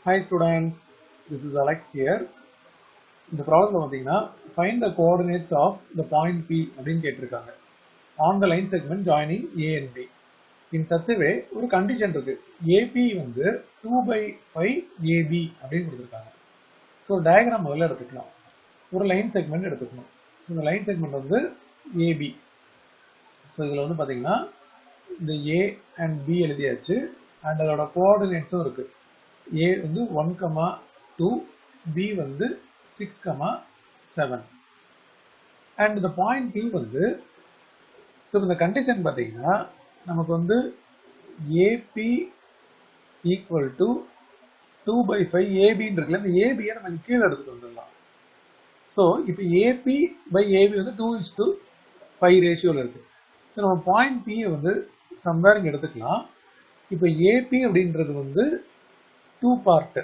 Hi students, this is Alex here. இந்த ப்ராப்ளம்ல பாத்தீங்கன்னா find the coordinates of the point P அப்படின்னு கேட்டிருக்காங்க. On the line segment joining A and B. In such a way ஒரு condition இருக்கு. AP வந்து 2/5 AB அப்படின்னு கொடுத்திருக்காங்க. So diagram முதல்ல எடுத்துக்கலாம். ஒரு லைன் செக்மெண்ட் எடுத்துக்கணும். ஸோ இந்த லைன் செக்மெண்ட் வந்து AB. ஸோ இதில் வந்து பார்த்தீங்கன்னா இந்த A and B எழுதியாச்சு அண்ட் அதோட கோஆர்டினேட்ஸும் இருக்கு. A வந்து 1,2, B வந்து 6,7 அண்ட் இந்த பாயிண்ட் P வந்து ஸோ இந்த கண்டிஷன் பார்த்தீங்கன்னா நமக்கு வந்து AP ஈக்குவல் டு 2/5 ஏபின்னு இருக்குல்ல, இந்த ஏபியை நம்ம கீழே எடுத்துட்டு வந்துடலாம். ஸோ இப்போ ஏபி பை ஏபி வந்து 2:5 ரேஷியோவில் இருக்கு. ஸோ நம்ம பாயிண்ட் பியை வந்து சம்வேர் இங்கே எடுத்துக்கலாம். இப்போ ஏபி அப்படின்றது வந்து 2 பார்ட்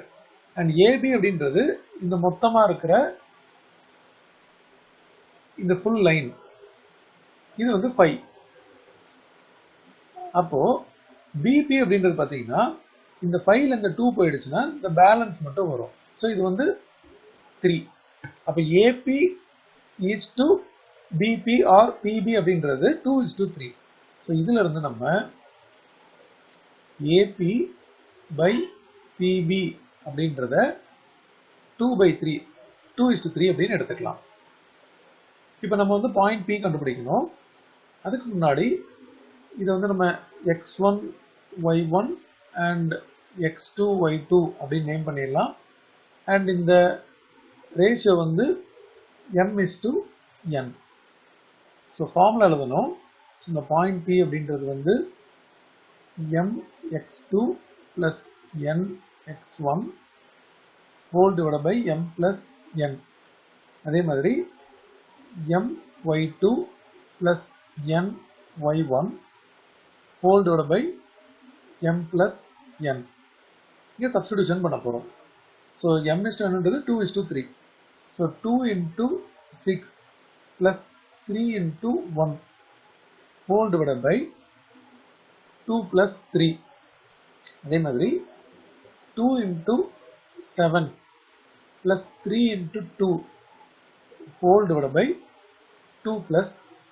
அண்ட் ஏபி அப்படின்றது இந்த மொத்தமாக இருக்கிற இந்த ஃபுல் லைன், இது வந்து 5. அப்போ பிபி அப்படின்றது பார்த்தீங்கன்னா இந்த 5ல இந்த 2 போயிடுச்சுன்னா இந்த பேலன்ஸ் மட்டும் வரும். ஸோ இது வந்து 3. அப்போ AB is to BP or BP அப்படின்றது 2:3. ஸோ இதுல இருந்து நம்ம ஏபி பை பிபி அப்படின்றத 2/3 2:3 அப்படின்னு எடுத்துக்கலாம். இப்போ நம்ம வந்து பாயிண்ட் பி கண்டுபிடிக்கணும். அதுக்கு முன்னாடி இதை வந்து நம்ம x1 y1 and x2 y2 அப்படின்னு நேம் பண்ணிடலாம். அண்ட் இந்த ரேஷியோ வந்து m:n. ஸோ ஃபார்முலா எழுதணும். ஸோ இந்த பாயிண்ட் பி அப்படின்றது வந்து mx2 plus nx1 whole divided by m plus n. அதே மாதிரி my2 plus ny1 whole divided by m plus n. இங்கே சப்ஸ்டிடியூஷன் பண்ண போகிறோம். So m:n 2:3. So 2 into 6 plus 3 into 1 whole divided by 2 plus 3. அதே மாதிரி 2 into 7 plus 3 into 2 whole divided by 2 plus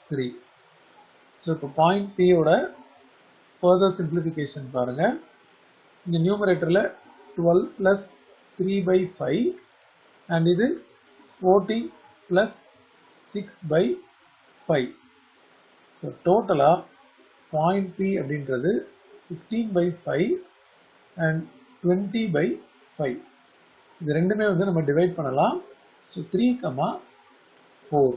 3. So இப்போ point P ஓட further simplification பாருங்க. இந்த நியூமரேட்டரில் 12 plus 3/5 and இது 14 plus 6/5. ஸோ டோட்டலாக பாயிண்ட் P அப்படின்றது 15/5 and 20/5. இது ரெண்டுமே வந்து நம்ம டிவைட் பண்ணலாம். ஸோ 3,4.